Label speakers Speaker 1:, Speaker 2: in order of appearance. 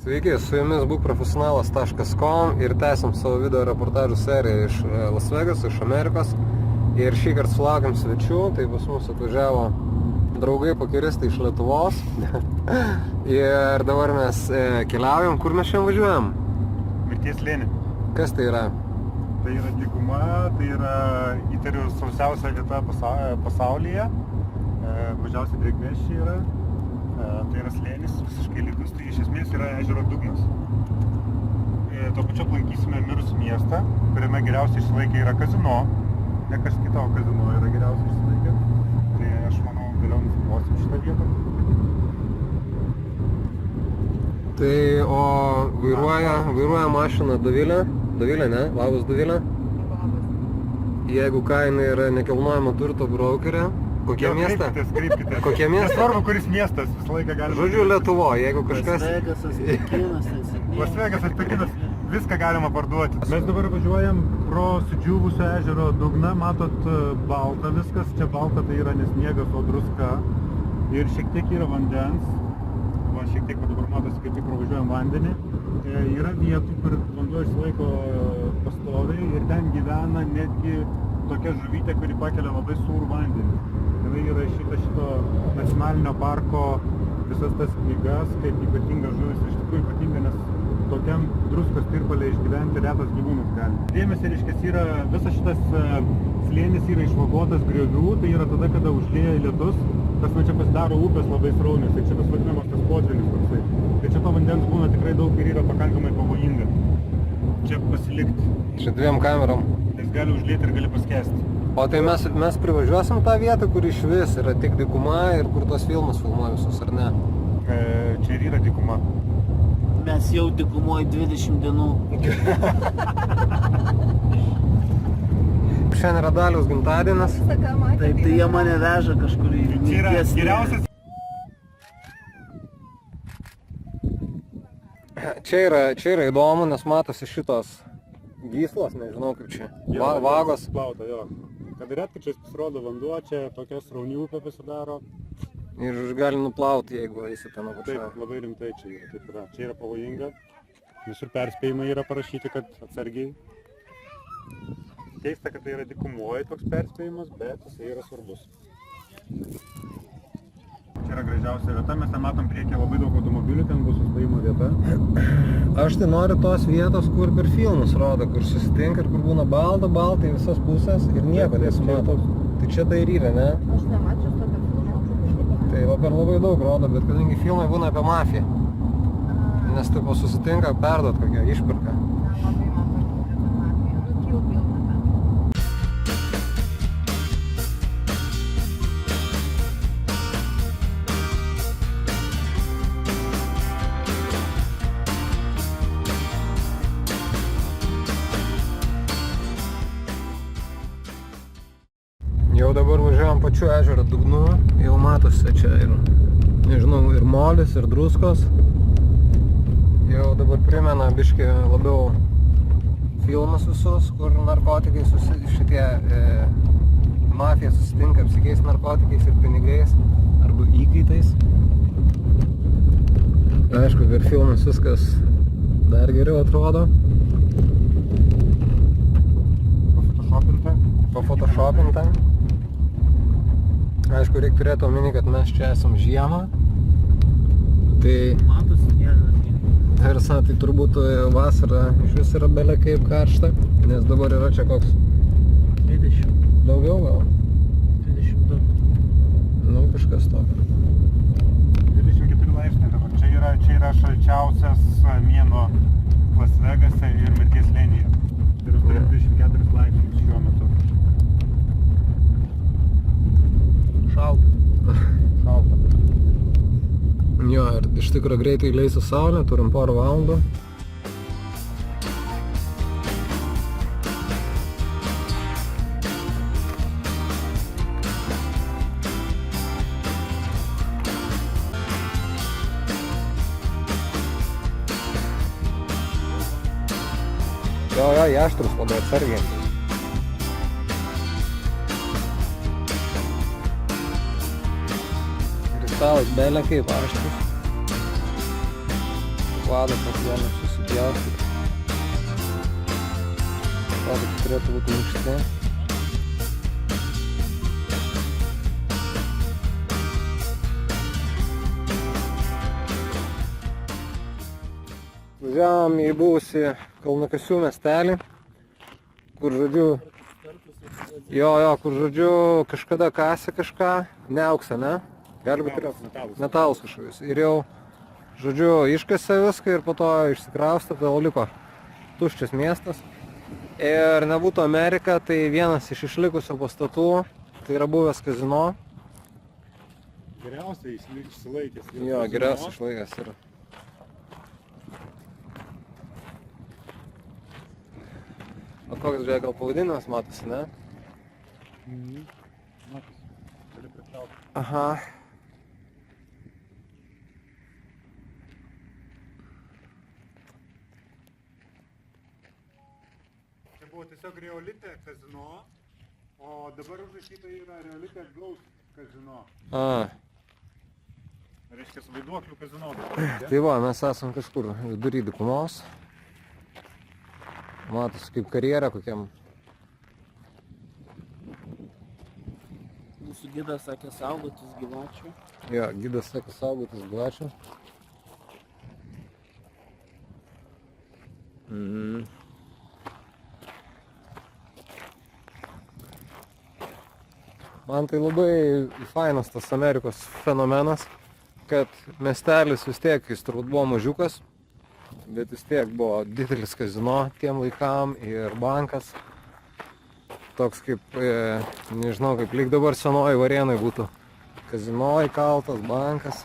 Speaker 1: Sveiki, su jumis būkprofesionalas.com ir tęsim savo video reportažų seriją iš Las Vegaso, iš Amerikos. Ir šį kartą sulaukėm svečių, tai pas mus atvažiavo draugai pakiristai iš Lietuvos. Ir dabar mes keliaujam. Kur mes šiandien važiuojam?
Speaker 2: Mirties slėnį.
Speaker 1: Kas tai yra?
Speaker 2: Tai yra dykuma, tai yra įtariu sausiausia vieta pasaulyje. Mažiausiai drėgmės čia yra. Tai yra slėnis visiškai lygus, tai iš esmės yra ežero dugnas. Tuo pačiu aplankysime mirusį miestą, kuriame geriausiai išsilaikė yra kazino. Ne kas kito, kazino yra geriausiai išsilaikė. Tai aš manau, vėliau nufilmuosim šitą vietą.
Speaker 1: Tai, o vairuoja mašiną Dovilė. Dovilė, ne? Labas, Dovilė. Jeigu ką, jinai yra nekilnojamo turto brokerė. Kokie miestą?
Speaker 2: Kreipkitės.
Speaker 1: Kokie miestą?
Speaker 2: Nesvarbu, kuris miestas, visą laiką galima.
Speaker 1: Žodžiu, Lietuvo, jeigu kažkas...
Speaker 2: Las Vegasas, Pekinas, viską galima parduoti. Mes dabar važiuojam pro sudžiūvusio ežero dugną, matot, balta viskas. Čia balta tai yra ne sniegas, o druska. Ir šiek tiek yra vandens. Va, šiek tiek dabar matosi, kaip tik pravažiuojam vandenį. Yra vietų, kur vanduo išsilaiko pastoviai ir ten gyvena netgi tokia žuvytė, kuri pakelia labai sūrų vandenį. Tai yra šito nacionalinio parko visas tas knygas, kaip ypatinga žuvis. Iš tikrųjų ypatinga, nes tokiam druskos tirpalė išgyventi retas gyvūnas gali. Dėmesį, reiškias, yra visas šitas slėnis yra išvagotas griovių, tai yra tada, kada užlieja lietus, tas čia pasidaro upės labai sraunios, tai čia tas vadinamas tas potvynis toksai. Tai čia to vandens būna tikrai daug ir yra pakankamai pavojinga. Čia pasilikti.
Speaker 1: Čia dviem kamerom.
Speaker 2: Jis gali užlieti ir gali paskesti.
Speaker 1: O tai mes privažiuosim tą vietą, kur iš vis yra tik dykuma ir kur tos filmus filmuoja visus, ar ne?
Speaker 2: Čia ir yra dykuma.
Speaker 3: Mes jau dykumoje 20 dienų.
Speaker 1: Šiandien yra Daliaus gimtadienis.
Speaker 3: Taip, tai jie mane veža kažkur į
Speaker 2: Čia yra
Speaker 3: mirties
Speaker 2: geriausias.
Speaker 1: Čia yra įdomu, nes matosi šitos gyslos, nežinau kaip čia, vagos.
Speaker 2: Plauta, jo. Kad retkarčiais pasirodo vanduo, čia tokia srauni upė pasidaro.
Speaker 1: Ir gali nuplauti, jeigu eisi ten apačioje.
Speaker 2: Taip, labai rimtai čia yra, taip yra. Čia yra pavojinga. Visur perspėjimai yra parašyti, kad atsargiai. Keista, kad tai yra dykumoje toks perspėjimas, bet jisai yra svarbus. Čia yra gražiausia vieta, mes ten matom priekyje labai daug automobilių, ten bus sustojimo vieta.
Speaker 1: Aš tai noriu tos vietos, kur per filmus rodo, kur susitinka ir kur būna balta į visas pusės ir nieko nesimato. Tai čia tai ir yra, ne?
Speaker 4: Aš nemačiau tokio filmo.
Speaker 1: Tai va per labai daug rodo, bet kadangi filmai būna apie mafiją. Nes taip susitinka perduot kokią išpirką.
Speaker 4: Labai man patinka ta mafija. Nu, Kill Bill ten.
Speaker 1: Jau dabar važiuojam pačiu ežero dugnu, jau matosi čia ir, nežinau, ir molis, ir druskos. Jau dabar primena biškį labiau filmus visus, kur narkotikai šitie mafija susitinka apsikeis narkotikais ir pinigais arba įkaitais. Aišku, per filmus viskas dar geriau atrodo. Pafotoshopinta. Aišku, reikia turėti omeny, kad mes čia esam žiemą. Tai
Speaker 3: Matosi sniegas.
Speaker 1: tai turbūt vasara iš vis yra bele kaip karšta, nes dabar yra čia koks
Speaker 3: 20.
Speaker 1: daugiau gal.
Speaker 3: 22.
Speaker 1: Nu, kažkas tokio.
Speaker 2: 24 laipsniai dabar. Čia yra šalčiausias mėnuo Las Vegase ir Mirties slėnyje. Tai yra 24 laipsnius šiuo metu.
Speaker 3: Šalta.
Speaker 2: Šalta.
Speaker 1: Jo, ir iš tikro greitai leisi saulė, turim porą valandų. Jo, jaštrus labai atsargiai. Kristalas belė kaip aštrus. vadą pasiėmė susipjaustyti. Vadą turėtų būti minkšti. Važiavom į buvusį Kalnakasių miestelį, kur žodžiu, kur žodžiu kažkada kasė kažką, ne auksą, ne? Gali būti metalus kažkokius. Ir jau, žodžiu, iškasė viską ir po to išsikraustė, tai liko tuščias miestas. Ir nebūtų Amerika, tai vienas iš išlikusių pastatų, tai yra buvęs kazino.
Speaker 2: Geriausiai išsilaikęs.
Speaker 1: Jo, geriausiai išlaikęs yra. O koks žiūrėk, gal pavadinimas matosi, ne?
Speaker 2: Matosi, gali pritraukti.
Speaker 1: Aha.
Speaker 2: Čia buvo tiesiog Reolite kazino, o dabar užrašyta yra Reolite Ghost kazino. Reiškia, vaiduoklių kazino.
Speaker 1: Tai va, mes esam kažkur vidury dykumos. Matosi kaip karjerą kokiam.
Speaker 3: Mūsų gidas sakė saugotis gyvačių.
Speaker 1: Jo, gidas sakė saugotis gyvačių. Man tai labai fainas tas Amerikos fenomenas, kad miestelis vis tiek, jis turbūt buvo mažiukas, bet vis tiek buvo didelis kazino tiem laikam ir bankas. Toks kaip, nežinau, kaip lyg dabar senoji Varėnai būtų kazino įkaltas, bankas.